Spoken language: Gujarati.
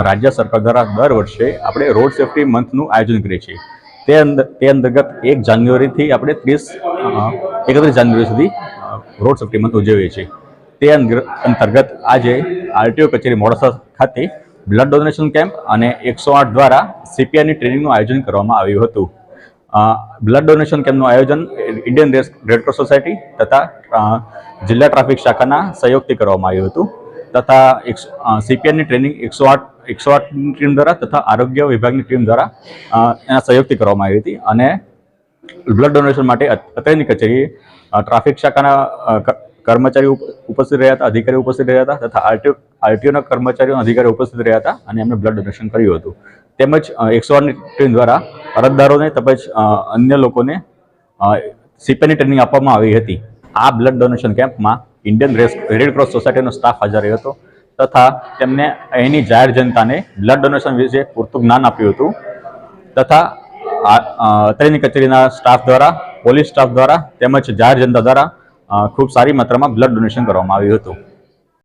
રાજ્ય સરકાર દ્વારા દર વર્ષે આપણે રોડ સેફ્ટી મંથનું આયોજન કરીએ છીએ। તે અંતર્ગત 1 જાન્યુઆરીથી આપણે 31 જાન્યુઆરી સુધી રોડ સેફ્ટી મંથ ઉજવીએ છીએ। તે અંતર્ગત આજે આરટીઓ કચેરી મોડાસા ખાતે બ્લડ ડોનેશન કેમ્પ અને 108 દ્વારા સીપીઆરની ટ્રેનિંગનું આયોજન કરવામાં આવ્યું હતું। બ્લડ ડોનેશન કેમ્પનું આયોજન ઇન્ડિયન રેડ ક્રોસ સોસાયટી તથા જિલ્લા ટ્રાફિક શાખાના સહયોગથી કરવામાં આવ્યું હતું તથા સીપીઆરની ટ્રેનિંગ 108 ટીમ દ્વારા તથા આરોગ્ય વિભાગની ટીમ દ્વારા એના સહયોગથી કરવામાં આવી હતી। અને બ્લડ ડોનેશન માટે અત્રેની કચેરીએ ટ્રાફિક શાખાના કર્મચારીઓ ઉપસ્થિત રહ્યા હતા, અધિકારીઓ ઉપસ્થિત રહ્યા હતા તથા આરટીઓના કર્મચારીઓ અધિકારીઓ ઉપસ્થિત રહ્યા હતા અને એમને બ્લડ ડોનેશન કર્યું હતું। તેમજ 108ની ટીમ દ્વારા અરજદારોને તેમજ અન્ય લોકોને સીપીઆરની ટ્રેનિંગ આપવામાં આવી હતી। આ બ્લડ ડોનેશન કેમ્પમાં ઇન્ડિયન રેડ ક્રોસ સોસાયટીનો સ્ટાફ હાજર રહ્યો હતો તથા તેમને અહીંની જાહેર જનતાને બ્લડ ડોનેશન વિશે પૂરતું જ્ઞાન આપ્યું હતું તથા અત્રેની કચેરીના સ્ટાફ દ્વારા, પોલીસ સ્ટાફ દ્વારા તેમજ જાહેર જનતા દ્વારા ખૂબ સારી માત્રામાં બ્લડ ડોનેશન કરવામાં આવ્યું હતું।